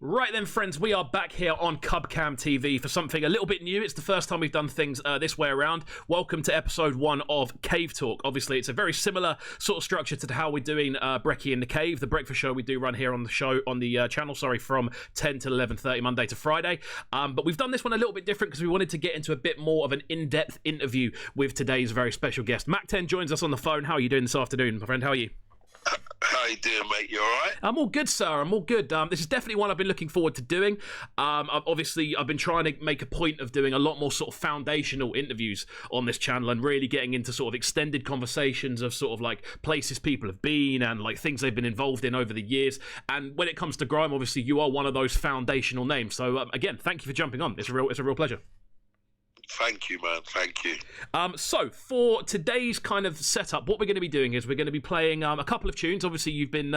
Right then, friends, we are back here on CubCamTV for something a little bit new. It's the first time we've done things this way around. Welcome to episode 1 of Cavetalk. Obviously, it's a very similar sort of structure to how we're doing Brekky in the Cave, the breakfast show we do run here on the show on the channel. Sorry, from 10 to 11:30 Monday to Friday. But we've done this one a little bit different because we wanted to get into a bit more of an in-depth interview with today's very special guest. MAK10 joins us on the phone. How are you doing this afternoon, my friend? How are you? How you doing, mate? You all right? I'm all good, sir. I'm all good. This is definitely one I've been looking forward to doing. I've been trying to make a point of doing a lot more sort of foundational interviews on this channel and really getting into sort of extended conversations of sort of like places people have been and like things they've been involved in over the years. And when it comes to grime, obviously you are one of those foundational names. So again, thank you for jumping on. It's a real pleasure. Thank you, man. Thank you. So for today's kind of setup, what we're going to be doing is we're going to be playing a couple of tunes. Obviously, you've been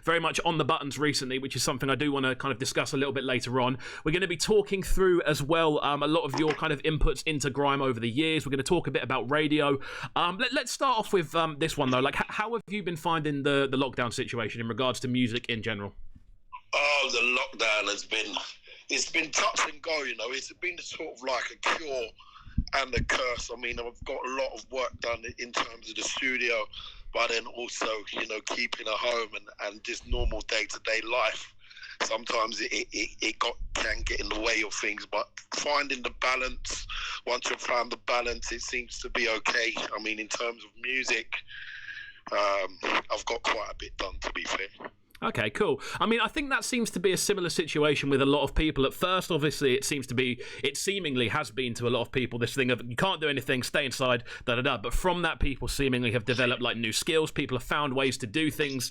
very much on the buttons recently, which is something I do want to kind of discuss a little bit later on. We're going to be talking through as well a lot of your kind of inputs into grime over the years. We're going to talk a bit about radio. Let's start off with this one, though. Like, how have you been finding the lockdown situation in regards to music in general? Oh, the lockdown has been... It's been touch and go, you know. It's been sort of like a cure and a curse. I mean, I've got a lot of work done in terms of the studio, but then also, you know, keeping a home and just normal day-to-day life. Sometimes it can get in the way of things, but finding the balance, once you've found the balance, it seems to be okay. I mean, in terms of music, I've got quite a bit done, to be fair. Okay, cool. I mean, I think that seems to be a similar situation with a lot of people. At first, obviously, it seemingly has been to a lot of people this thing of you can't do anything, stay inside, da-da-da. But from that, people seemingly have developed like new skills. People have found ways to do things,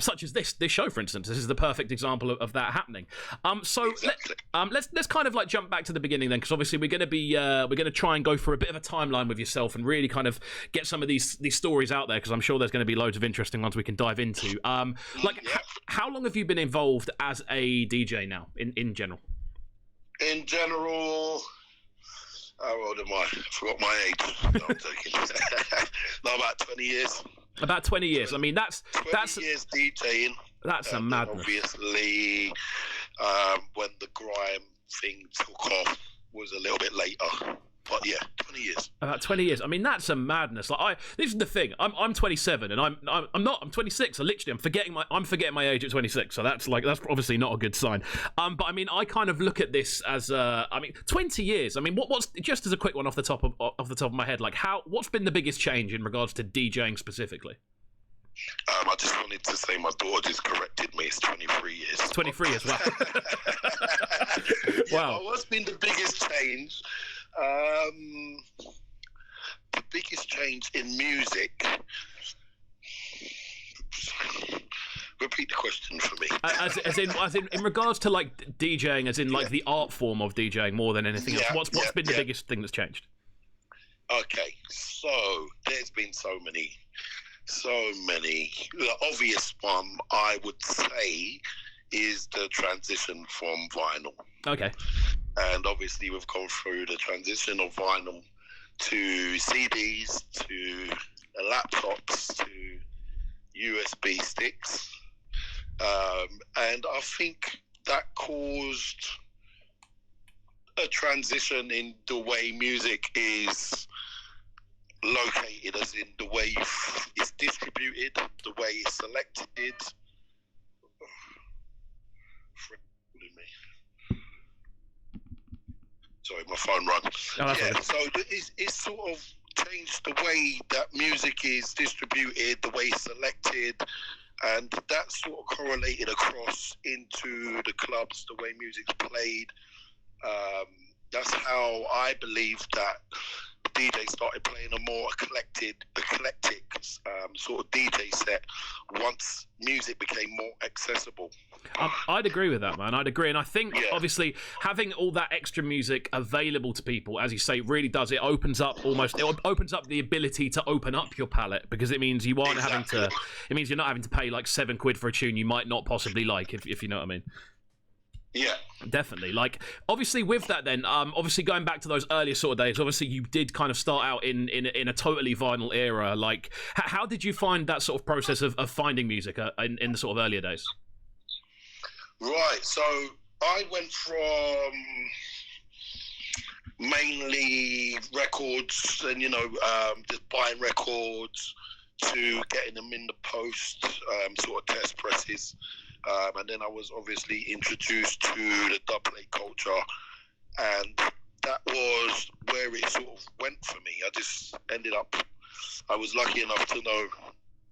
such as this show, for instance. This is the perfect example of that happening. Exactly. Let's kind of like jump back to the beginning then, because obviously we're going to try and go for a bit of a timeline with yourself and really kind of get some of these stories out there, because I'm sure there's going to be loads of interesting ones we can dive into. How long have you been involved as a DJ now, in general? In general, how old am I? I forgot my age. No, I'm joking. No, about 20 years. About 20 years. I mean, that's 20 years DJing. That's a madness. Obviously, when the grime thing took off was a little bit later. But yeah, 20 years. About 20 years. I mean, that's a madness. Like, this is the thing. I'm 27, and I'm 26. So literally, I'm forgetting my age at 26. So that's obviously not a good sign. But I mean, I kind of look at this as 20 years. I mean, what's just as a quick one off the top of my head, like what's been the biggest change in regards to DJing specifically? I just wanted to say my daughter just corrected me. It's 23 years. 23 years. Wow. Wow. What's been the biggest change? The biggest change in music. Repeat the question for me. As in regards to like DJing, as in like the art form of DJing more than anything else. What's been the biggest thing that's changed? Okay, so there's been so many. The obvious one I would say is the transition from vinyl. Okay. And obviously we've gone through the transition of vinyl to CDs, to laptops, to USB sticks. And I think that caused a transition in the way music is located, as in the way it's distributed, the way it's selected. Sorry, my phone rang. So it's sort of changed the way that music is distributed, the way it's selected, and that sort of correlated across into the clubs, the way music's played. That's how I believe that DJ started playing a more eclectic sort of DJ set once music became more accessible. I'd agree with that, man. I'd agree. And I think, obviously, having all that extra music available to people, as you say, really does. It opens up the ability to open up your palette, because it means you aren't having to, it means you're not having to pay like £7 for a tune you might not possibly like, if you know what I mean. Yeah, definitely. Like, obviously, with that, then, obviously going back to those earlier sort of days, obviously you did kind of start out in a totally vinyl era. Like, how did you find that sort of process of finding music in the sort of earlier days? Right, so I went from mainly records and, just buying records to getting them in the post, sort of test presses. And then I was obviously introduced to the Dubplate culture, and that was where it sort of went for me. I was lucky enough to know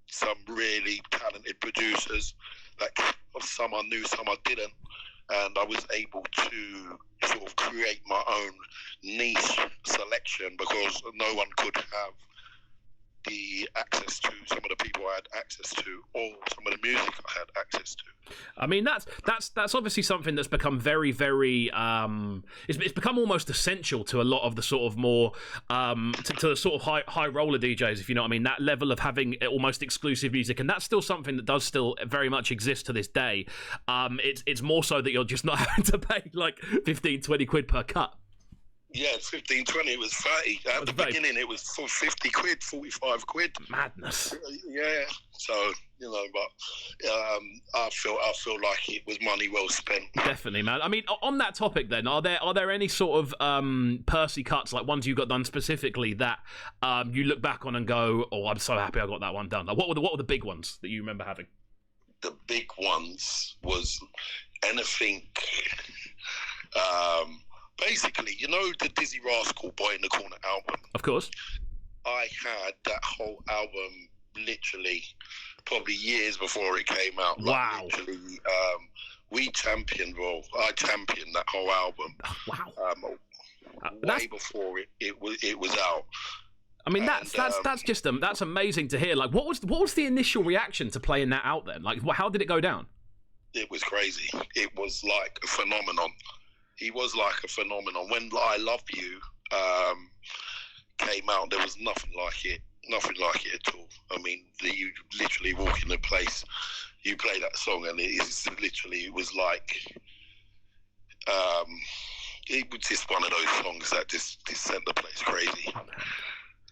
some really talented producers, like some I knew, some I didn't, and I was able to sort of create my own niche selection because no one could have the access to some of the people I had access to, or some of the music I had access to. I mean, that's obviously something that's become very, very. It's become almost essential to a lot of the sort of more to the sort of high roller DJs, if you know what I mean. That level of having almost exclusive music, and that's still something that does still very much exist to this day. It's more so that you're just not having to pay like 15, 20 quid per cut. Yeah, 15, 20, it was 30. At the beginning, it was for 50 quid, 45 quid. Madness. Yeah. So, but I feel like it was money well spent. Definitely, man. I mean, on that topic then, are there any sort of Percy cuts, like ones you got done specifically that you look back on and go, oh, I'm so happy I got that one done? Like, what were the big ones that you remember having? The big ones was anything... basically, the Dizzee Rascal Boy in the Corner album. Of course. I had that whole album literally probably years before it came out. Wow. Like, literally, I championed that whole album. Wow. Way before it was out. I mean, that's amazing to hear. Like, what was the initial reaction to playing that out then? Like, how did it go down? It was crazy. It was like a phenomenon. He was like a phenomenon. When I Love You came out, there was nothing like it at all. I mean, you literally walk in the place, you play that song, and it was like, it was just one of those songs that just sent the place crazy,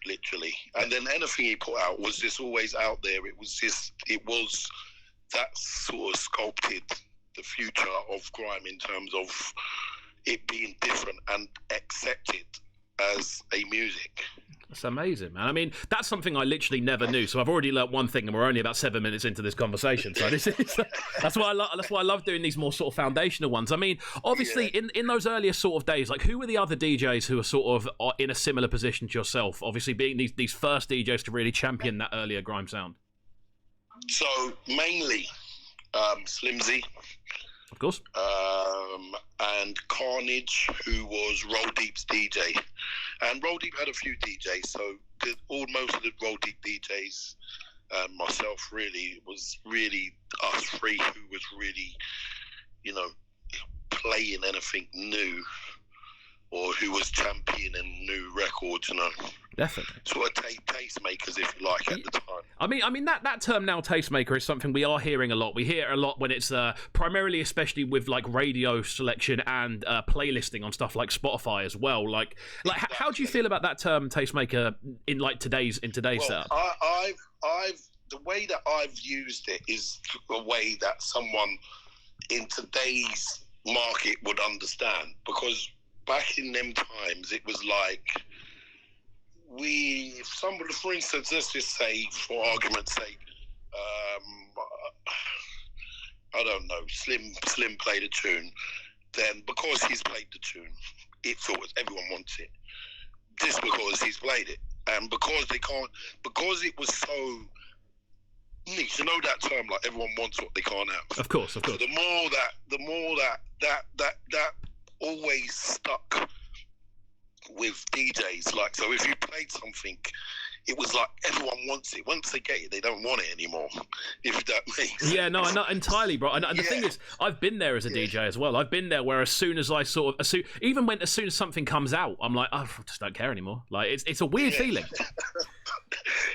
literally. And then anything he put out was just always out there. It was that sort of sculpted the future of grime in terms of it being different and accepted as a music. That's amazing, man. I mean, that's something I literally never knew. So I've already learnt one thing, and we're only about 7 minutes into this conversation. So that's why I love doing these more sort of foundational ones. I mean, obviously, in those earlier sort of days, like, who were the other DJs who are sort of in a similar position to yourself? Obviously, being these first DJs to really champion that earlier grime sound. So mainly Slimzy. Of course. And Carnage, who was Roll Deep's DJ. And Roll Deep had a few DJs, so most of the Roll Deep DJs, myself really, was really us three who was really, playing anything new, or who was championing new records, Definitely. Sort of tastemakers, if you like, at the time. I mean that term now, tastemaker, is something we are hearing a lot. We hear it a lot when it's primarily, especially with like radio selection and playlisting on stuff like Spotify as well. Like exactly. How do you feel about that term, tastemaker, in today's setup? The way that I've used it is the way that someone in today's market would understand, because back in them times, it was like, if somebody, for instance, let's just say, for argument's sake, I don't know, Slim played a tune, then because he's played the tune, everyone wants it, just because he's played it, and because it was so niche, that term, like, everyone wants what they can't have. Of course. So the more that always stuck with DJs. Like, so if you played something, it was like everyone wants it. Once they get it, they don't want it anymore, if that makes sense. Yeah, no, not entirely, bro. And the thing is, I've been there as a DJ as well. I've been there where as soon as something comes out, I'm like, I just don't care anymore. Like, it's a weird feeling.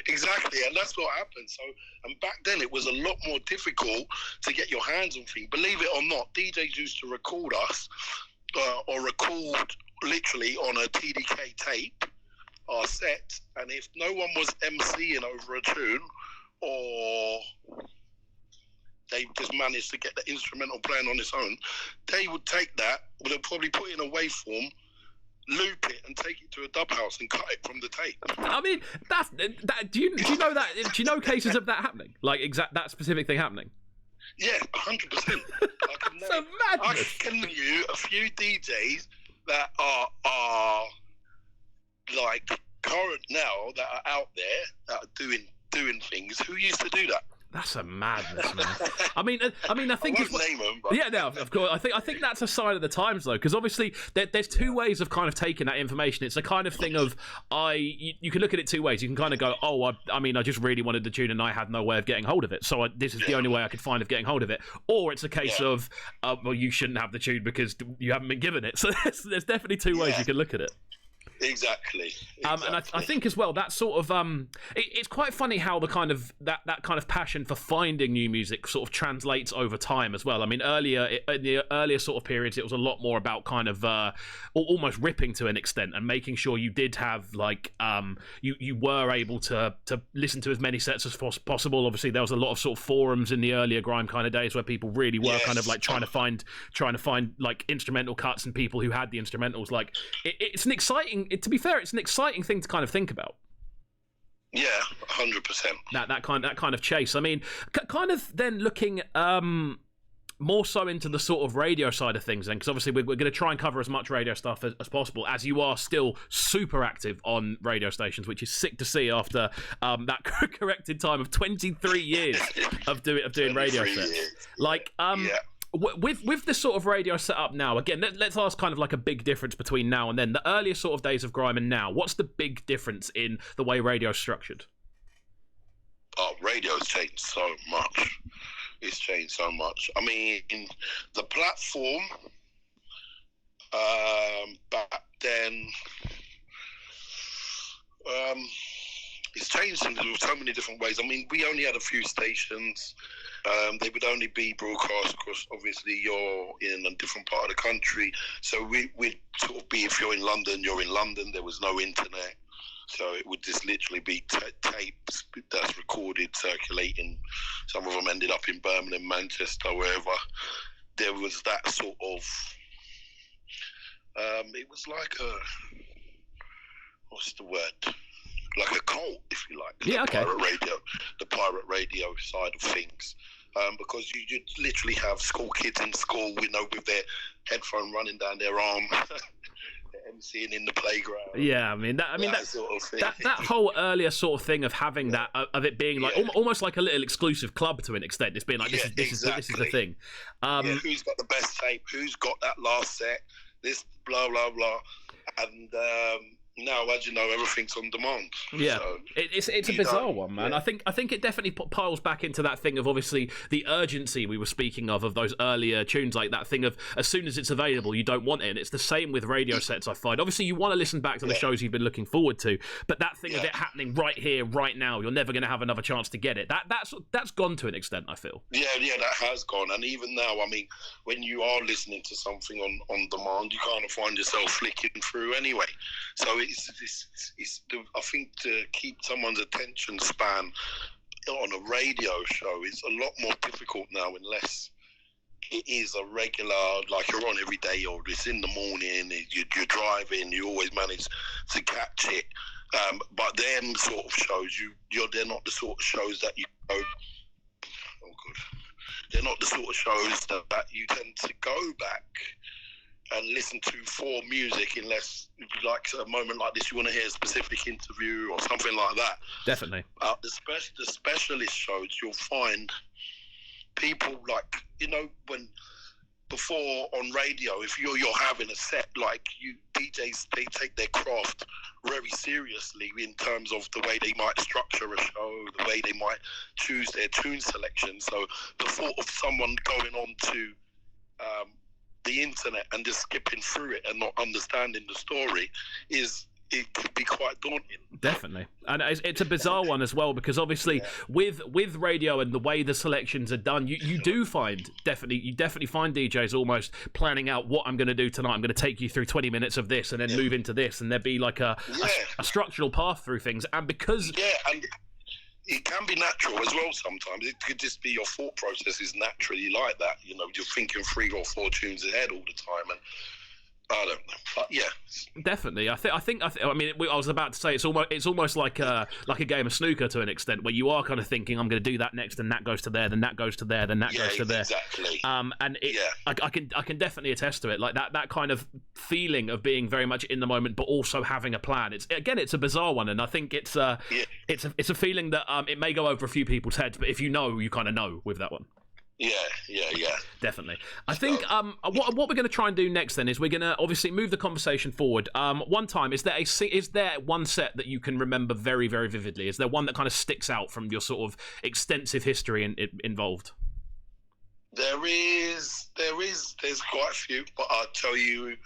Exactly, and that's what happened. So, and back then it was a lot more difficult to get your hands on things. Believe it or not, DJs used to record us, or record literally on a TDK tape, our set, and if no one was MCing over a tune, or they just managed to get the instrumental playing on its own, they would take that, they'll probably put it in a waveform, loop it and take it to a dub house and cut it from the tape. I mean, do you know that? Do you know cases of that happening? Like that specific thing happening? Yeah, 100%. I can name you a few DJs that are like current now, that are out there, that are doing things, who used to do that. That's a madness, man. I mean, I think I won't name them, but... yeah, no, of course. I think that's a sign of the times, though, because obviously there's two ways of kind of taking that information. It's a kind of thing of you can look at it two ways. You can kind of go, oh, I just really wanted the tune and I had no way of getting hold of it, so this is the only way I could find of getting hold of it. Or it's a case of, well, you shouldn't have the tune because you haven't been given it. So there's definitely two ways you can look at it. Exactly. And I think as well that sort of it's quite funny how the kind of that kind of passion for finding new music sort of translates over time as well. I mean, in the earlier sort of periods, it was a lot more about kind of almost ripping to an extent and making sure you did have like you were able to listen to as many sets as possible. Obviously, there was a lot of sort of forums in the earlier grime kind of days where people really were kind of like trying to find like instrumental cuts and people who had the instrumentals. Like it's an exciting. To be fair, it's an exciting thing to kind of think about. Yeah, 100%. That kind of chase. I mean, kind of then looking more so into the sort of radio side of things then, because obviously we're going to try and cover as much radio stuff as possible, as you are still super active on radio stations, which is sick to see after that corrected time of 23 years of doing radio sets. Like, With this sort of radio setup now, again, let's ask kind of like a big difference between now and then. The earlier sort of days of grime and now, what's the big difference in the way radio's structured? Oh, radio's changed so much. It's changed so much. I mean, the platform back then, it's changed in so many different ways. I mean, we only had a few stations. They would only be broadcast because obviously you're in a different part of the country. So we'd sort of be, if you're in London, you're in London. There was no internet. So it would just literally be tapes that's recorded, circulating. Some of them ended up in Birmingham, Manchester, wherever. There was that sort of... it was like a... What's the word? Like a cult, if you like. Yeah, okay. The pirate radio side of things. Because you literally have school kids in school, with their headphone running down their arm, emceeing in the playground. Yeah, that sort of thing. That whole earlier sort of thing of having that, of it being like almost like a little exclusive club to an extent. It's been like this is the thing. Who's got the best tape? Who's got that last set? This blah blah blah, and. Now, as you know, everything's on demand. Yeah, so, it's a bizarre one, man. Yeah. I think it definitely piles back into that thing of obviously the urgency we were speaking of those earlier tunes, like that thing of as soon as it's available, you don't want it. And it's the same with radio sets, I find. Obviously, you want to listen back to the shows you've been looking forward to, but that thing of it happening right here, right now, you're never going to have another chance to get it. That's gone to an extent, I feel. Yeah, that has gone. And even now, I mean, when you are listening to something on demand, you kind of find yourself flicking through anyway. So I think to keep someone's attention span on a radio show is a lot more difficult now, unless it is a regular, like you're on every day, or it's in the morning, you're driving, you always manage to catch it. But them sort of shows, they're not the sort of shows that you go, oh good, they're not the sort of shows that you tend to go back and listen to for music, unless like a moment like this you want to hear a specific interview or something like that. Definitely. The specialist shows, you'll find people like, when before on radio, if you're having a set, like DJs, they take their craft very seriously in terms of the way they might structure a show, the way they might choose their tune selection. So the thought of someone going on to the internet and just skipping through it and not understanding the story it could be quite daunting. Definitely. And it's a bizarre one as well, because obviously with radio and the way the selections are done, you definitely find DJs almost planning out what I'm going to do tonight. I'm going to take you through 20 minutes of this and then move into this, and there'd be like a structural path through things. And because it can be natural as well sometimes. It could just be your thought process is naturally like that. You know, you're thinking 3 or 4 tunes ahead all the time, and I don't know, but yeah, definitely. I mean, I was about to say it's almost like a game of snooker to an extent, where you are kind of thinking, I'm going to do that next, and that goes to there, then that goes to there, then that goes to there. Exactly. And I can definitely attest to it, like that kind of feeling of being very much in the moment, but also having a plan. It's a bizarre one, and I think it's a feeling that it may go over a few people's heads, but if you know, you kind of know with that one. Yeah. Definitely. I think what we're going to try and do next then is we're going to obviously move the conversation forward. One time, is there one set that you can remember very, very vividly? Is there one that kind of sticks out from your sort of extensive history involved? There's quite a few, but I'll tell you,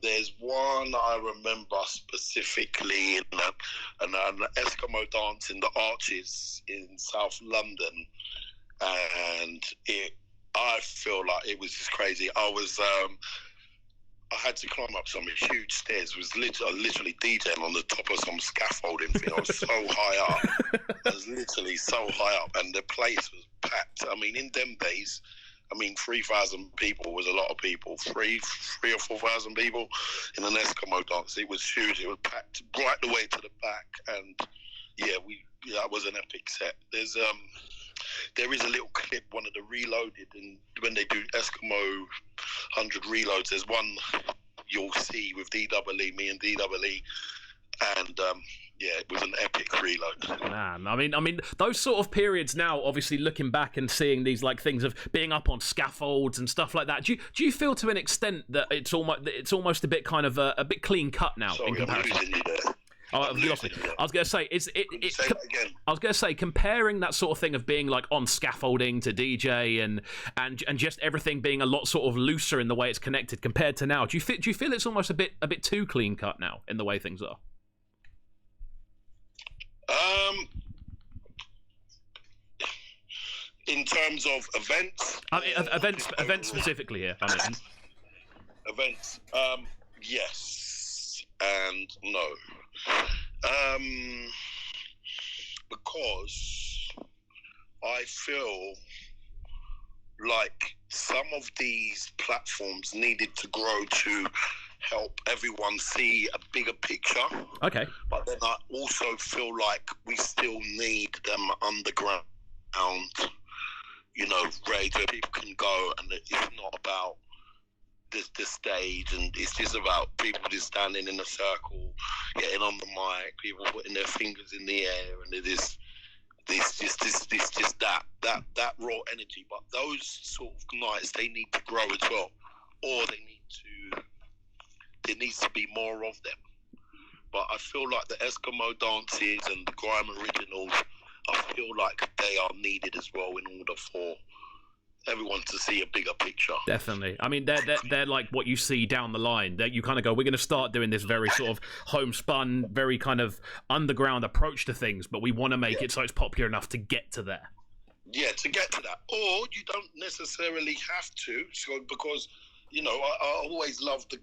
there's one I remember specifically in an Eskimo dance in the Arches in South London. And I feel like it was just crazy. I had to climb up some huge stairs. It was literally DJing on the top of some scaffolding thing. I was so high up. I was literally so high up, and the place was packed. I mean, in them days, 3,000 people was a lot of people. 3 or 4,000 people in an Eskimo dance. It was huge. It was packed right the way to the back, and that was an epic set. There is a little clip, one of the Reloaded, and when they do Eskimo 100 reloads, there's one you'll see with DWE, me and DWE, and it was an epic reload. Man, I mean, those sort of periods now, obviously looking back and seeing these like things of being up on scaffolds and stuff like that. Do you feel to an extent that it's almost a bit kind of a bit clean cut now? Sorry, in comparison? I'm losing you there. I was going to say, I was going to say, comparing that sort of thing of being like on scaffolding to DJ and just everything being a lot sort of looser in the way it's connected compared to now. Do you feel it's almost a bit too clean cut now in the way things are? In terms of events, events specifically here. Events. Yes and no. Because I feel like some of these platforms needed to grow to help everyone see a bigger picture. Okay. But then I also feel like we still need them underground, radio. People can go, and it's not about the stage, and it's just about people just standing in a circle, getting on the mic, people putting their fingers in the air, and it is that raw energy. But those sort of nights, they need to grow as well, or there needs to be more of them. But I feel like the Eskimo dances and the grime originals, I feel like they are needed as well in order for everyone to see a bigger picture. Definitely. I mean, they're like what you see down the line. That you kind of go, we're going to start doing this very sort of homespun, very kind of underground approach to things, but we want to make it so it's popular enough to get to there. Yeah, to get to that. Or you don't necessarily have to, because I always love the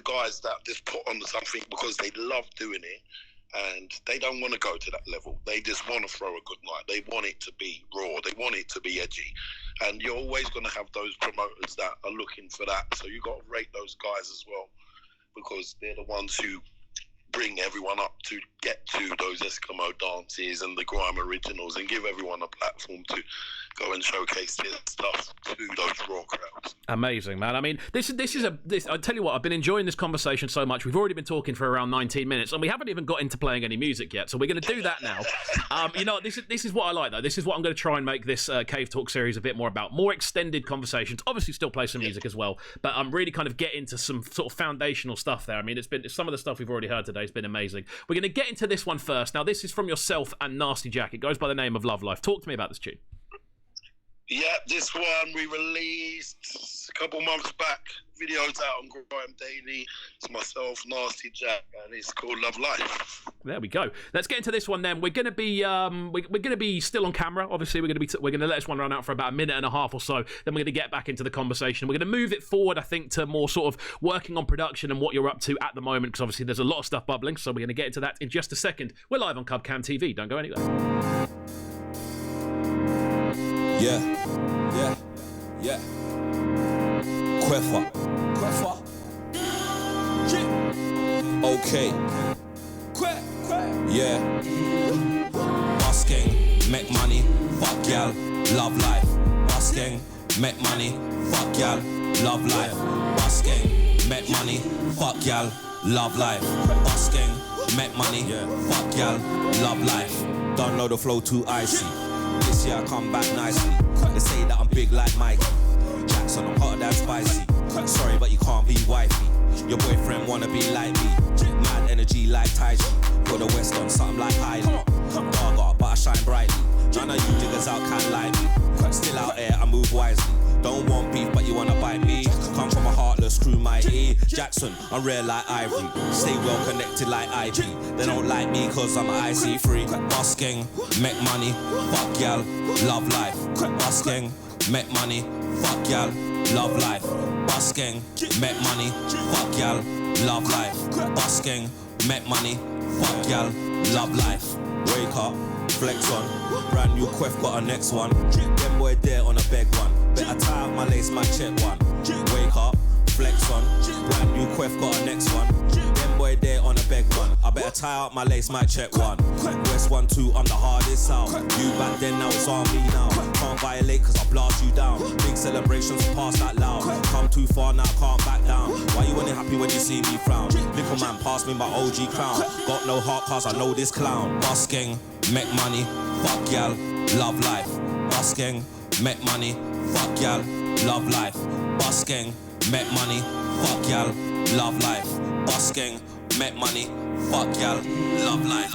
guys that just put on something because they love doing it. And they don't want to go to that level. They just want to throw a good night. They want it to be raw. They want it to be edgy. And you're always going to have those promoters that are looking for that. So you got to rate those guys as well, because they're the ones who bring everyone up to get to those Eskimo dances and the grime originals, and give everyone a platform to go and showcase their stuff to those raw crowds. Amazing, man. I mean, this. I tell you what, I've been enjoying this conversation so much. We've already been talking for around 19 minutes, and we haven't even got into playing any music yet. So we're going to do that now. This is what I like, though. This is what I'm going to try and make this Cave Talk series a bit more about. More extended conversations. Obviously, still play some music as well, but I'm really kind of get into some sort of foundational stuff there. I mean, it's been some of the stuff we've already heard today has been amazing. We're going to get into this one first. Now, this is from yourself and Nasty Jack. It goes by the name of Love Life. Talk to me about this tune. Yeah, this one we released a couple months back. Video's out on Grime Daily. It's myself, Nasty Jack, and it's called Love Life. There we go. Let's get into this one then. We're gonna be we're gonna be still on camera. Obviously, we're gonna let this one run out for about a minute and a half or so. Then we're gonna get back into the conversation. We're gonna move it forward, I think, to more sort of working on production and what you're up to at the moment, because obviously there's a lot of stuff bubbling. So we're gonna get into that in just a second. We're live on CubCamTV. Don't go anywhere. Yeah. Queffa. Okay. Yeah. Boss gang, make money, fuck y'all, love life. Boss gang, make money, fuck y'all, love life. Boss gang, make money, fuck y'all, love life. Boss gang, make money, fuck y'all, love life. Don't know the flow too icy. This year I come back nicely. They say that I'm big like Mikey. Jackson, I'm hotter than spicy. Sorry, but you can't be wifey. Your boyfriend wanna be like me. Mad energy like Tai Chi. Put the West on something like Highland. Gaga, but I shine brightly. None of you diggers out can't lie me. Still out here, I move wisely. Don't want beef, but you wanna bite me. Come from a heartless crew, mighty. Jackson, I'm rare like Ivory. Stay well connected like IG. They don't like me cause I'm IC3. Boss gang, make money, fuck y'all, love life. Boss gang, make money, fuck y'all, love life. Boss gang, make money, fuck y'all, love life. Boss gang, make money, fuck y'all, love life. Wake up, flex on, brand new quef got a next one. Them boy there on a beg one. Better tie out my lace, my check one. Wake up, flex on, brand new quef got a next one. Them boy there on a beg one. I better tie out my lace, my check one. West 1-2, I'm the hardest out. You back then, now it's on me now. Can't violate cause I blast you down. Big celebrations, pass that loud. Come too far now, can't back down. Why you only happy when you see me frown? Little man, pass me my OG crown. Got no heart cause I know this clown. Boss gang, make money, fuck y'all, love life. Boss gang, make money, fuck y'all, love life. Boss gang, make money, fuck y'all, love life. Boss gang, make money, fuck y'all, love life.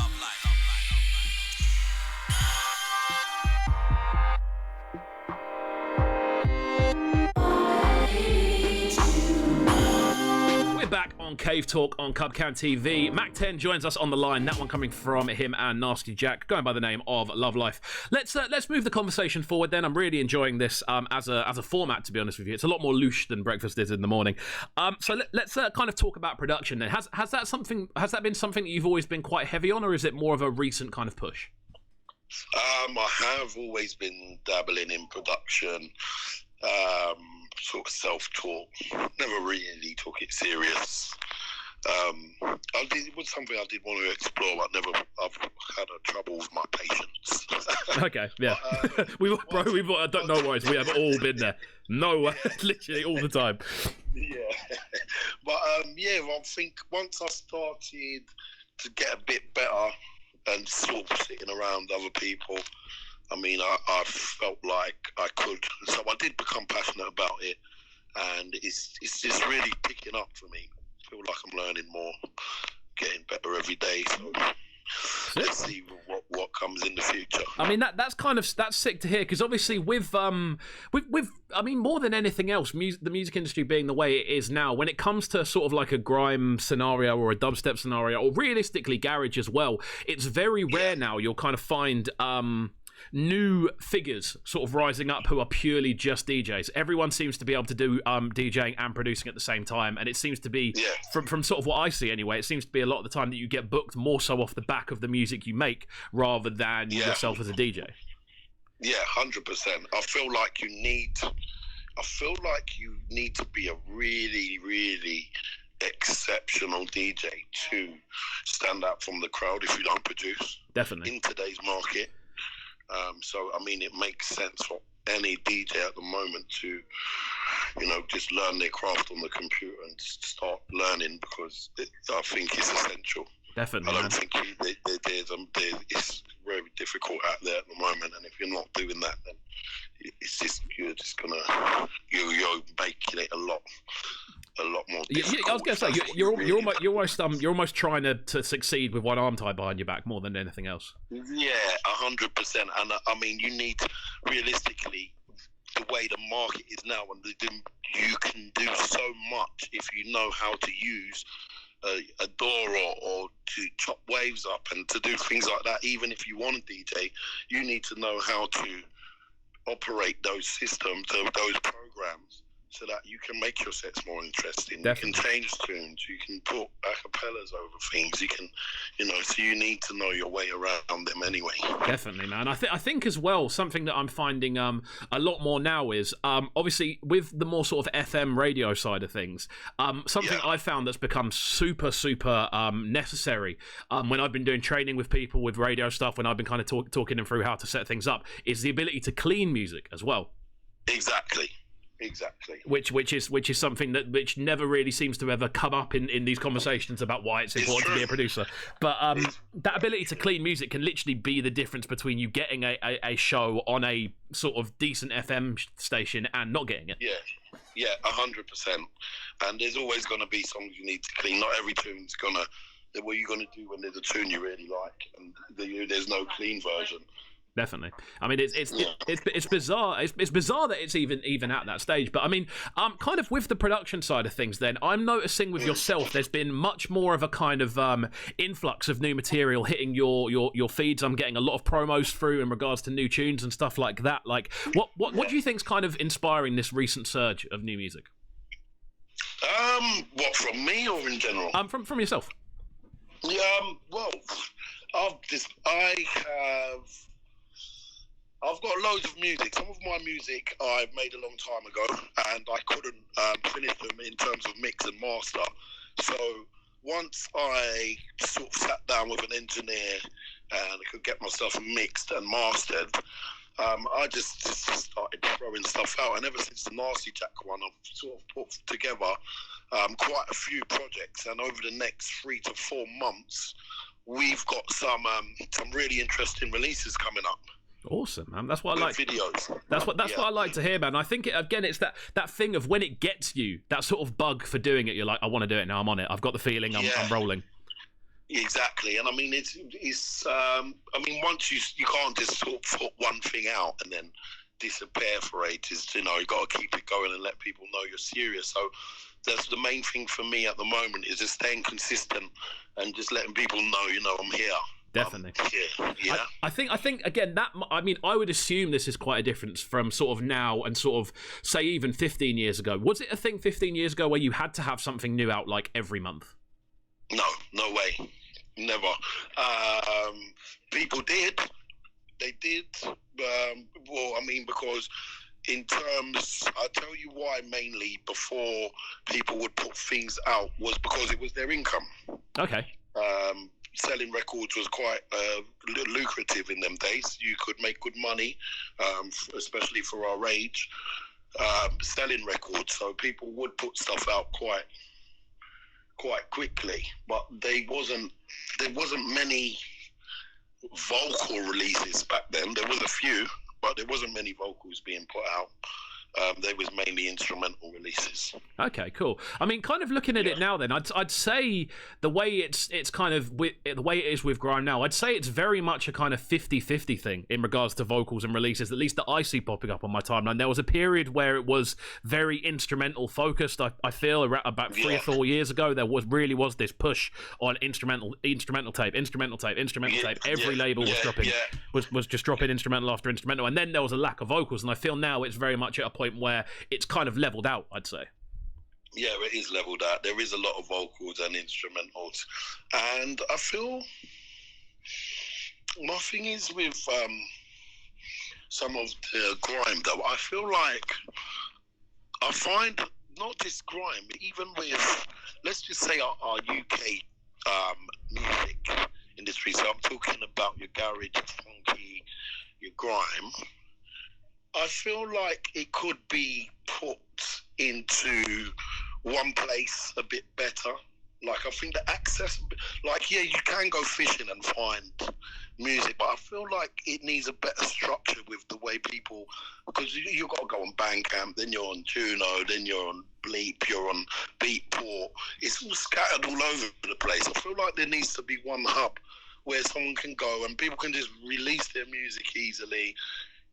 Back on Cavetalk on CubCamTV. MAK10 joins us on the line. That one coming from him and Nasty Jack, going by the name of Love Life. Let's move the conversation forward. Then I'm really enjoying this as a format. To be honest with you, it's a lot more loose than breakfast is in the morning. So let's kind of talk about production. Then has that been something that you've always been quite heavy on, or is it more of a recent kind of push? I have always been dabbling in production. Sort of self-taught, never really took it serious. It was something I did want to explore, but I've had a trouble with my patience. Okay, yeah. I don't know why, we have all been there. No, literally all the time. Yeah. But I think once I started to get a bit better and sort of sitting around other people, I mean, I felt like I could. So I did become passionate about it, and it's just really picking up for me. I feel like I'm learning more, getting better every day. So let's see what comes in the future. I mean, that's sick to hear, because obviously with I mean, more than anything else, the music industry being the way it is now, when it comes to sort of like a grime scenario or a dubstep scenario, or realistically garage as well, it's very rare now you'll kind of find new figures sort of rising up who are purely just DJs. Everyone seems to be able to do DJing and producing at the same time, and it seems to be, from sort of what I see anyway, it seems to be a lot of the time that you get booked more so off the back of the music you make rather than yourself as a DJ. Yeah, 100%. I feel like you need to be a really, really exceptional DJ to stand out from the crowd if you don't produce. Definitely. In today's market. So, I mean, it makes sense for any DJ at the moment to, just learn their craft on the computer and start learning, because I think it's essential. Definitely. I don't think it's very difficult out there at the moment, and if you're not doing that, then it's just you're making it a lot more difficult. I was going to say you're almost trying to succeed with one arm tied behind your back more than anything else. Yeah, 100%. And I mean, you need, realistically, the way the market is now, and you can do so much if you know how to use a door or to chop waves up and to do things like that. Even if you want to DJ, you need to know how to operate those systems, those programs, so that you can make your sets more interesting. Definitely. You can change tunes, you can put acapellas over things, you can, so you need to know your way around them anyway. Definitely, man. I think as well, something that I'm finding a lot more now is obviously with the more sort of FM radio side of things, something I've found that's become super necessary when I've been doing training with people with radio stuff, when I've been kind of talking them through how to set things up, is the ability to clean music as well. Exactly. Which is something which never really seems to ever come up in these conversations about why it's important to be a producer. But that ability to clean music can literally be the difference between you getting a show on a sort of decent FM station and not getting it. Yeah, 100%. And there's always going to be songs you need to clean. Not every tune's gonna. What are you gonna do when there's a tune you really like and there's no clean version? Definitely. I mean, it's bizarre. It's bizarre that it's even at that stage. But I mean, kind of with the production side of things, then I'm noticing with yourself, there's been much more of a kind of influx of new material hitting your feeds. I'm getting a lot of promos through in regards to new tunes and stuff like that. Like, what do you think's kind of inspiring this recent surge of new music? What, from me or in general? From yourself. Well, I've got loads of music. Some of my music I made a long time ago, and I couldn't finish them in terms of mix and master. So once I sort of sat down with an engineer and I could get my stuff mixed and mastered, I just started throwing stuff out. And ever since the Nasty Jack one, I've sort of put together quite a few projects. And over the next 3 to 4 months, we've got some really interesting releases coming up. Awesome, man. That's what I like. Videos. That's what I like to hear, man. I think it's that thing of when it gets you, that sort of bug for doing it. You're like, I want to do it now. I'm on it. I've got the feeling. I'm rolling. Exactly, and I mean it's. I mean, once you can't just sort of put one thing out and then disappear for ages. You got to keep it going and let people know you're serious. So that's the main thing for me at the moment, is just staying consistent and just letting people know, I'm here. Definitely. Yeah. I think again I would assume this is quite a difference from sort of now and sort of say even 15 years ago. Was it a thing 15 years ago where you had to have something new out like every month? No way. Never. People did. They did. Because in terms, I'll tell you why mainly before people would put things out was because it was their income. Okay. Selling records was quite lucrative in them days. You could make good money, especially for our age, selling records. So people would put stuff out quite quickly. But there wasn't many vocal releases back then. There was a few, but there wasn't many vocals being put out. They was mainly instrumental releases. Okay, cool. I mean, kind of looking at it now, then I'd say the way it's kind of the way it is with grime now, I'd say it's very much a kind of 50-50 thing in regards to vocals and releases. At least that I see popping up on my timeline. There was a period where it was very instrumental focused. I feel about 3 or 4 years ago there was this push on instrumental tape. Every label was dropping was just dropping instrumental after instrumental, and then there was a lack of vocals. And I feel now it's very much at a point where it's kind of leveled out, I'd say. Yeah, it is leveled out. There is a lot of vocals and instrumentals. And I feel my thing is with some of the grime, though, I feel like I find not just grime, even with, let's just say our UK music industry. So I'm talking about your garage, your funky, your grime. I feel like it could be put into one place a bit better. Like, I think the access, you can go fishing and find music, but I feel like it needs a better structure with the way people, because you got to go on Bandcamp, then you're on Juno, then you're on Bleep, you're on Beatport. It's all scattered all over the place. I feel like there needs to be one hub where someone can go and people can just release their music easily.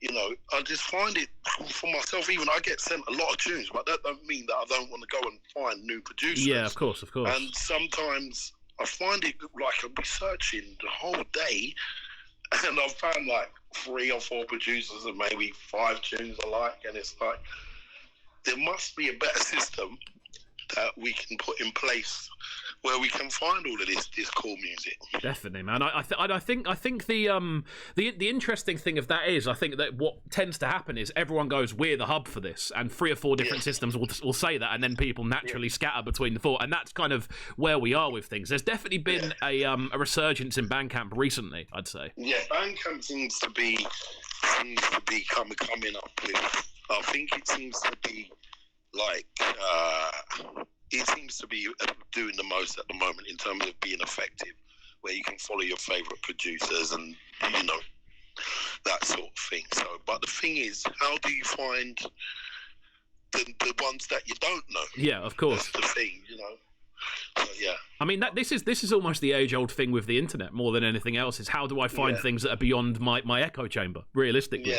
You know, I just find it for myself. Even I get sent a lot of tunes, but that don't mean that I don't want to go and find new producers. Yeah, of course. And sometimes I find it like I'll be searching the whole day, and I've found like 3 or 4 producers and maybe 5 tunes I like, and it's like there must be a better system that we can put in place where we can find all of this cool music. Definitely, man. I think the interesting thing of that is, I think that what tends to happen is everyone goes, we're the hub for this, and 3 or 4 different systems will say that, and then people naturally scatter between the 4, and that's kind of where we are with things. There's definitely been a resurgence in Bandcamp recently, I'd say. Yeah, Bandcamp seems to be coming up with. I think it seems to be like. It seems to be doing the most at the moment in terms of being effective, where you can follow your favourite producers and, you know, that sort of thing. So, but the thing is, how do you find the ones that you don't know? Yeah, of course. That's the thing, you know. So, yeah. I mean, this is almost the age-old thing with the internet more than anything else, is how do I find things that are beyond my echo chamber, realistically?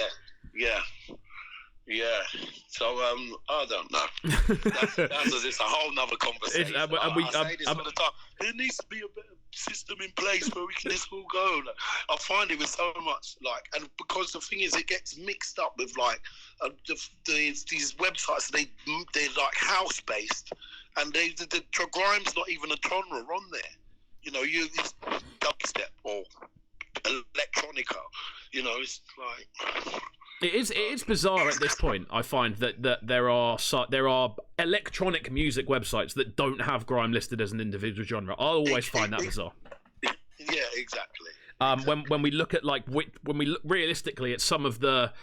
Yeah, so I don't know. It's a whole nother conversation. I say this all the time. There needs to be a better system in place where we can just all go. I find it with so much and because the thing is, it gets mixed up with like these websites. They're like house based, and the grime's not even a genre on there. You know, it's dubstep or electronica. You know, it's like. It is bizarre at this point. I find that there are electronic music websites that don't have grime listed as an individual genre. I always find that bizarre. Yeah, exactly. When we look at realistically at some of the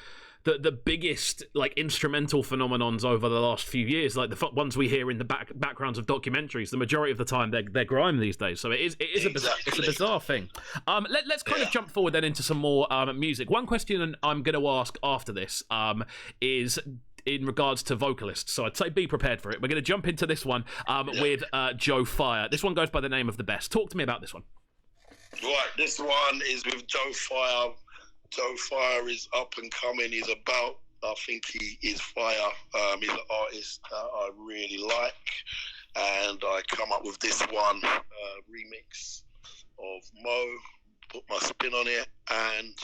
biggest like instrumental phenomenons over the last few years, like the ones we hear in the backgrounds of documentaries, the majority of the time they're grime these days. So it is it's a bizarre thing. Let's kind of jump forward then into some more music. One question I'm going to ask after this is in regards to vocalists. So I'd say be prepared for it. We're going to jump into this one with Joe Fire. This one goes by the name of The Best. Talk to me about this one. Right, this one is with Joe Fire. Joe Fire is up and coming. He's about, I think he is fire. He's an artist that I really like. And I come up with this one remix of Mo, put my spin on it. And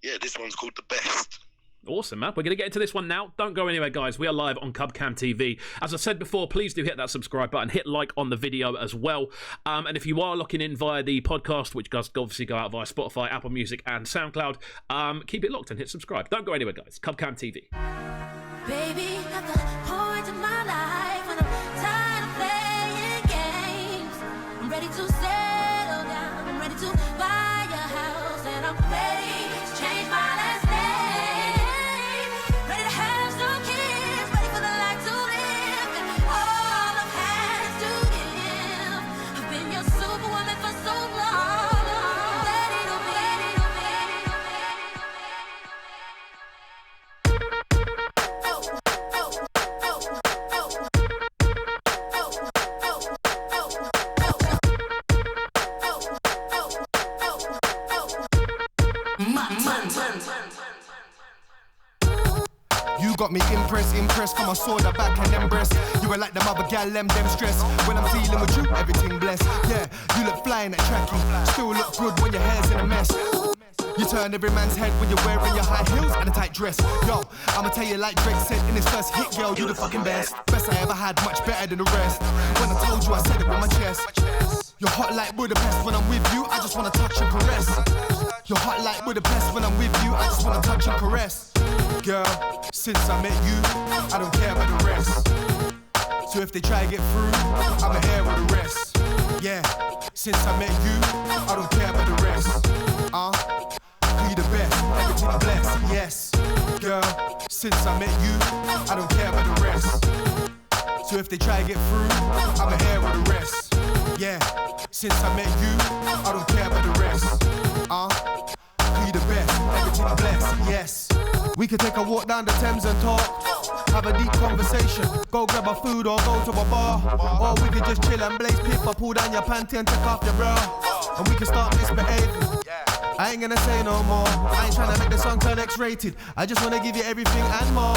yeah, this one's called The Best. Awesome, man. We're going to get into this one now. Don't go anywhere, guys. We are live on CubCamTV. As I said before, please do hit that subscribe button. Hit like on the video as well. And if you are looking in via the podcast, which does obviously go out via Spotify, Apple Music, and SoundCloud, keep it locked and hit subscribe. Don't go anywhere, guys. CubCamTV. Baby, at the point in my life when I'm tired of playing games, I'm ready to settle down. I'm ready to buy a house, and I'm ready to change my last name. You got me impressed, come on, saw the back and them breasts. You were like them other gal, them stress. When I'm dealing with you, everything blessed. Yeah, you look fly in that trackie, still look good when your hair's in a mess. You turn every man's head when you're wearing your high heels and a tight dress. Yo, I'ma tell you like Drake said in his first hit, girl, you the fucking best. Best I ever had, much better than the rest. When I told you, I said it with my chest. You're hot like Budapest, when I'm with you, I just wanna touch and caress. You're hot like Budapest, when I'm with you, I just wanna touch and caress. Girl, since I met you, I don't care about the rest. So if they try to get through, I'm here with the rest. Yeah, since I met you, I don't care about the rest. You the best, everything blessed, yes. Girl, since I met you, I don't care about the rest. So if they try to get through, I'm here with the rest. Yeah, since I met you, I don't care about the rest. You the best, everything blessed, yes. We could take a walk down the Thames and talk, have a deep conversation, go grab a food or go to a bar, or we could just chill and blaze paper, pull down your panty and take off your bra, and we can start misbehaving. I ain't gonna say no more. I ain't trying to make the song turn X-rated. I just wanna give you everything and more.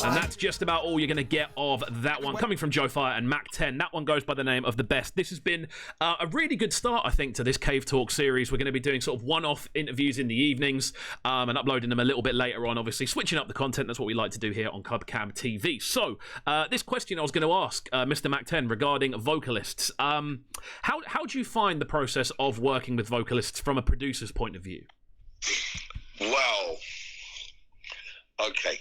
And that's just about all you're going to get of that one. Coming from Joe Fire and MAK10. That one goes by the name of The Best. This has been a really good start, I think, to this Cavetalk series. We're going to be doing sort of one-off interviews in the evenings and uploading them a little bit later on, obviously. Switching up the content, that's what we like to do here on CubCamTV. So, this question I was going to ask Mr. MAK10 regarding vocalists. How do you find the process of working with vocalists from a producer's point of view? Well... Okay.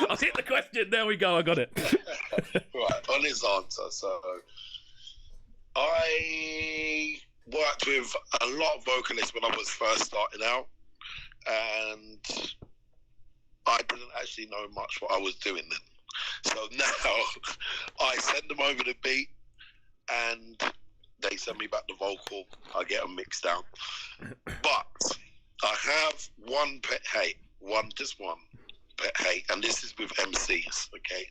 I'll hit the question. There we go. I got it. Right. Honest answer. So, I worked with a lot of vocalists when I was first starting out, and I didn't actually know much what I was doing then. So now I send them over the beat, and they send me back the vocal. I get them mixed down. But I have one pet hate. Just one pet hate, and this is with MCs, okay?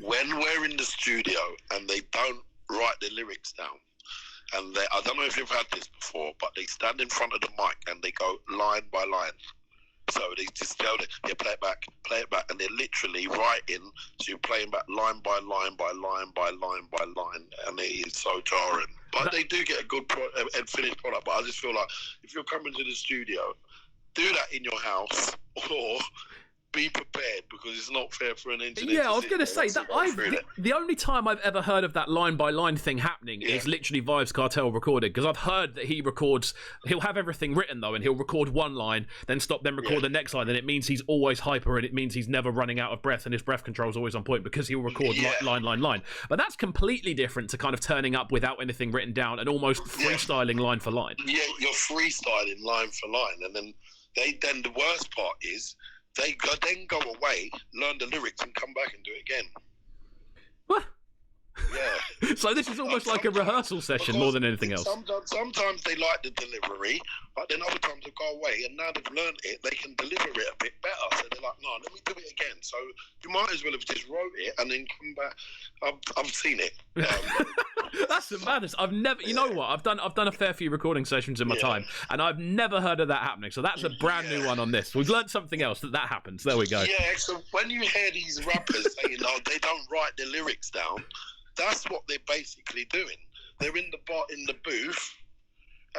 When we're in the studio and they don't write the lyrics down, and I don't know if you've had this before, but they stand in front of the mic and they go line by line. So they just tell them, yeah, play it back, and they're literally writing, so you're playing back line by line by line by line by line, and it is so jarring. But they do get a good and finished product, but I just feel like if you're coming to the studio, do that in your house, or be prepared, because it's not fair for an engineer. Yeah, I was going to say that the only time I've ever heard of that line by line thing happening is literally Vibes Cartel recorded, because I've heard that he'll have everything written though, and he'll record one line, then stop, then record the next line, and it means he's always hyper, and it means he's never running out of breath, and his breath control is always on point because he'll record line. But that's completely different to kind of turning up without anything written down and almost freestyling line for line. Yeah, you're freestyling line for line, and then the worst part is they then go away, learn the lyrics, and come back and do it again. What? Yeah. So this is almost like a rehearsal session more than anything else. Sometimes they like the delivery, but then other times they go away, and now they've learned it, they can deliver it a bit better. So they're like, no, let me do it again. So you might as well have just wrote it and then come back. I've seen it. That's the madness. I've never, you know what? I've done a fair few recording sessions in my time, and I've never heard of that happening. So that's a brand new one on this. We've learned something else that happens. There we go. Yeah. So when you hear these rappers saying, "Oh, they don't write the lyrics down," that's what they're basically doing. They're in the booth,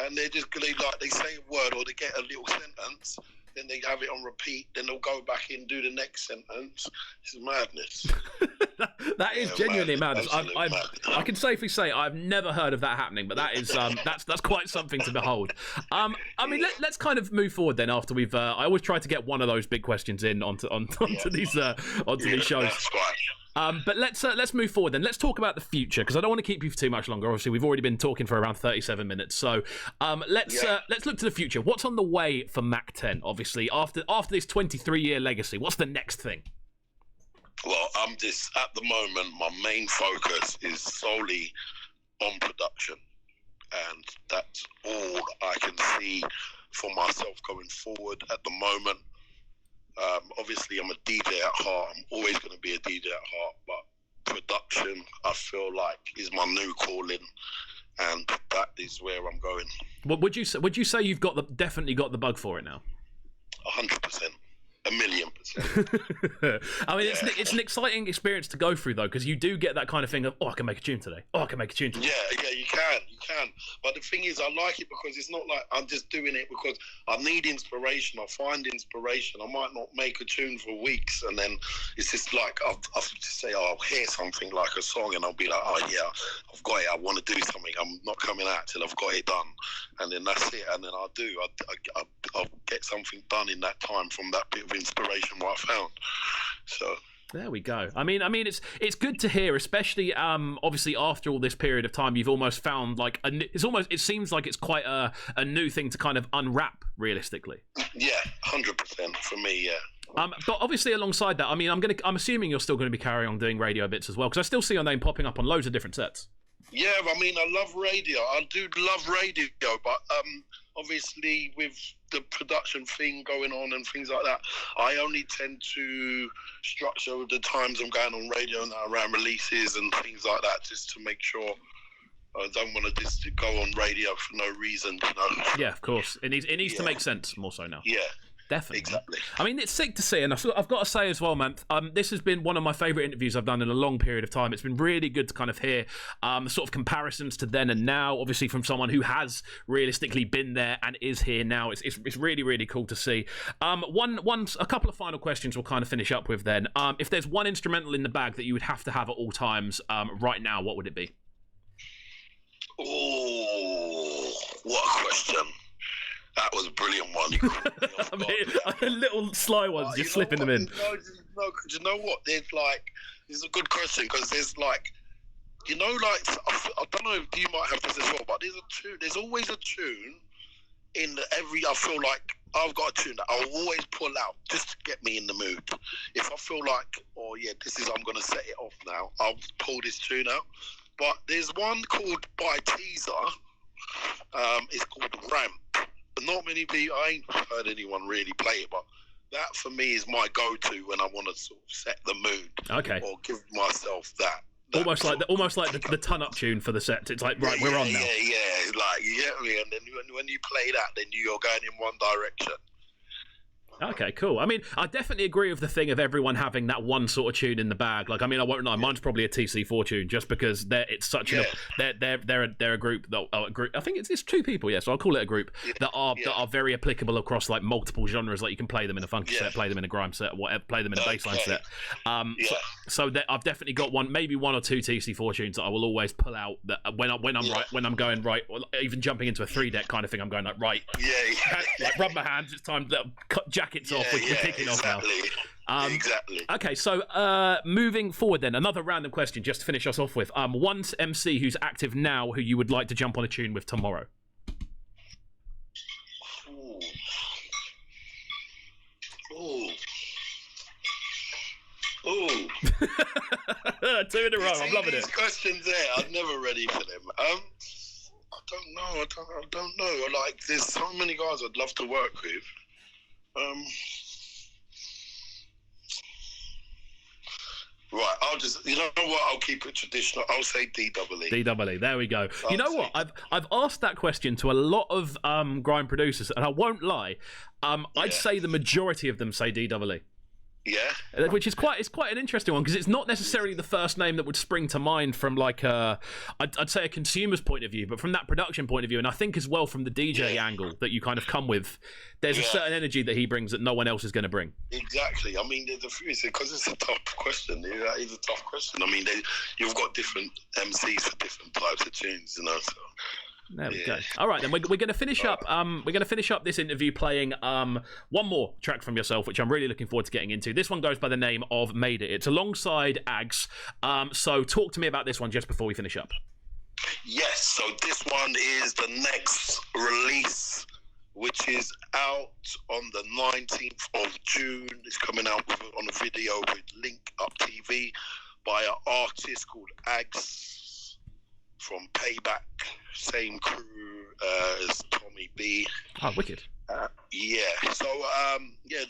and they say a word or they get a little sentence, then they have it on repeat, then they'll go back in, do the next sentence. It's madness. That is genuinely madness. I can safely say I've never heard of that happening, but that is that's quite something to behold. I mean, let's kind of move forward then. After we've, I always try to get one of those big questions in onto these shows. That's right. But let's move forward then. Let's talk about the future, because I don't want to keep you for too much longer. Obviously, we've already been talking for around 37 minutes. So let's look to the future. What's on the way for MAK10? Obviously, after this 23-year legacy, what's the next thing? Well, I'm just at the moment. My main focus is solely on production, and that's all I can see for myself going forward at the moment. Obviously, I'm a DJ at heart. I'm always going to be a DJ at heart, but production, I feel like, is my new calling, and that is where I'm going. What would you say you've definitely got the bug for it now? 100%. 1,000,000%. I mean, it's an exciting experience to go through, though, because you do get that kind of thing of, I can make a tune today. Yeah, you can. But the thing is, I like it because it's not like I'm just doing it because I need inspiration. I find inspiration. I might not make a tune for weeks, and then it's just like I'll just say, I'll hear something like a song, and I'll be like, oh yeah, I've got it. I want to do something. I'm not coming out till I've got it done, and then that's it. And then I'll get something done in that time from that bit of inspiration what I found. So there we go. I mean, it's good to hear, especially obviously after all this period of time, you've almost found like it seems like it's quite a new thing to kind of unwrap realistically. Yeah, 100% for me. Yeah. But obviously alongside that, I mean, I'm assuming you're still going to be carrying on doing radio bits as well, because I still see your name popping up on loads of different sets. Yeah, I mean, I love radio. I do love radio, but obviously with the production thing going on and things like that, I only tend to structure the times I'm going on radio now around releases and things like that, just to make sure I don't want to just go on radio for no reason, you know. Yeah, of course. It needs to make sense more so now. Yeah. Definitely. Exactly. I mean, it's sick to see, and I've got to say as well, man, this has been one of my favourite interviews I've done in a long period of time. It's been really good to kind of hear sort of comparisons to then and now, obviously from someone who has realistically been there and is here now. It's really, really cool to see. A couple of final questions we'll kind of finish up with then. If there's one instrumental in the bag that you would have to have at all times right now, what would it be? Oh, what a question. That was a brilliant one. You I mean, little sly ones, just slipping them in. No, you know what? There's like, this is a good question because there's like, you know, like, I don't know if you might have this as well, but there's always a tune in I feel like I've got a tune that I'll always pull out just to get me in the mood. If I feel like, oh yeah, I'm going to set it off now, I'll pull this tune out. But there's one called by Teaser. It's called GRIME. Not many people, I ain't heard anyone really play it, but that for me is my go-to when I want to sort of set the mood. Okay. Or give myself that almost like the ton-up tune for the set. It's like, right, we're on now. Yeah. Like, you get me? And then when you play that, then you're going in one direction. Okay, cool. I mean, I definitely agree with the thing of everyone having that one sort of tune in the bag. Like, I mean, I won't lie, mine's probably a TC4 tune, just because it's such they're a group that a group. I think it's two people, so I'll call it a group that are very applicable across like multiple genres. Like, you can play them in a funky set, play them in a grime set, whatever, play them in a bassline set. So I've definitely got maybe one or two TC4 tunes that I will always pull out. That when I'm going right, or even jumping into a 3-deck kind of thing, I'm going like right. Like rub my hands. It's time to cut jackets off. We're kicking off now. Exactly. Okay, so moving forward then, another random question just to finish us off with. One MC who's active now who you would like to jump on a tune with tomorrow. Ooh. 2 in a row. I'm loving it. These questions there, I'm never ready for them. I don't know. Like, there's so many guys I'd love to work with. Right, you know what? I'll keep it traditional. I'll say DWE. DWE, there we go. You know what? I've asked that question to a lot of grime producers, and I won't lie. I'd say the majority of them say DWE. Yeah, which is quite an interesting one because it's not necessarily the first name that would spring to mind from like I'd say a consumer's point of view, but from that production point of view, and I think as well from the DJ angle that you kind of come with, there's a certain energy that he brings that no one else is going to bring. Exactly. I mean, because it's a tough question. That is a tough question. I mean, you've got different MCs for different types of tunes, you know. So. There we go. All right, then we're going to finish up. We're going to finish up this interview playing one more track from yourself, which I'm really looking forward to getting into. This one goes by the name of "Made It." It's alongside Ags. So talk to me about this one just before we finish up. Yes. So this one is the next release, which is out on the 19th of June. It's coming out on a video with Link Up TV by an artist called Ags. From Payback, same crew as Tommy B. Oh, wicked. So,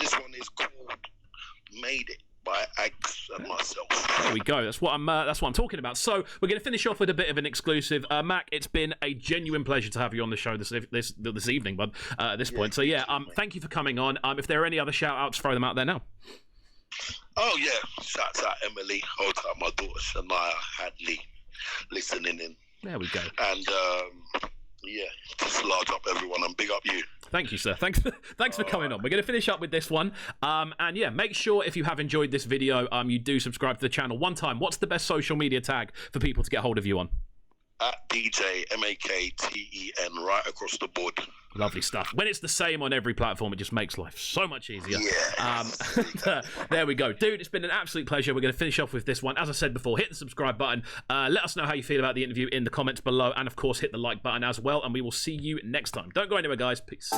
this one is called "Made It" by Ags and myself. There we go. That's what I'm talking about. So we're going to finish off with a bit of an exclusive. Mac, it's been a genuine pleasure to have you on the show this evening, bud. At this point, so thank you for coming on. If there are any other shout outs, throw them out there now. Oh yeah, shouts out Emily, hold out my daughter Shania Hadley, listening in. There we go. And just large up everyone and big up you. Thank you, sir. Thanks for coming on. We're going to finish up with this one. Make sure if you have enjoyed this video, you do subscribe to the channel. One time, what's the best social media tag for people to get hold of you on? At DJ MAK10 right across the board. Lovely stuff. When it's the same on every platform, it just makes life so much easier. Yeah. There we go. Dude, it's been an absolute pleasure. We're going to finish off with this one. As I said before, hit the subscribe button. Let us know how you feel about the interview in the comments below. And, of course, hit the like button as well. And we will see you next time. Don't go anywhere, guys. Peace.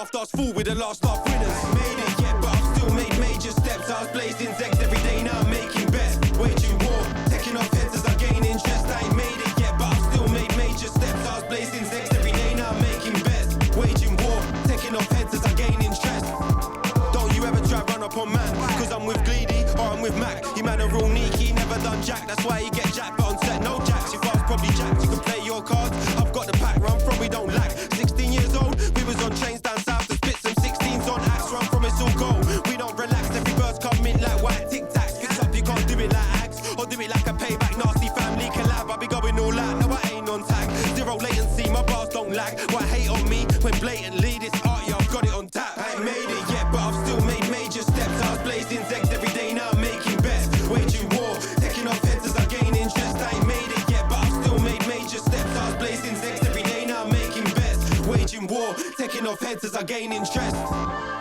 laughed, I was full with the last laugh winners. Made it yet, but I've still made major steps. I was blazing Zex every day, now I'm making best. Waging war, taking off heads as I gain interest. I ain't made it yet, but I've still made major steps. I was blazing Zex every day, now I'm making best. Waging war, taking off heads as I gain interest. Don't you ever try run up on man, cause I'm with Gleedy or I'm with Mac. You man are real neaky, never done jack, that's why you get jacked. But on set, no jacks, your fast probably jacked. You can play your cards, I've got the pack, run from, we don't lack. 16 years old, we was on trains down south to spit some 16s on axe, run from it's all go. We don't relax, every verse come in like white tic-tacs. Get up, you can't do it like axe, or do it like a payback, nasty family collab. I be going all out, no I ain't on tag. Zero latency, my bars don't lag. Why hate on me when blatantly this art, yeah, I've got it on tap. I ain't made it yet, but I've still made major steps. I was blazing Zex every day, now I'm making best. Waging war, taking off heads as I gain interest. I ain't made it yet, but I've still made major steps. I was blazing Zex every day, now I'm making best. Waging war, taking off heads as I gain interest.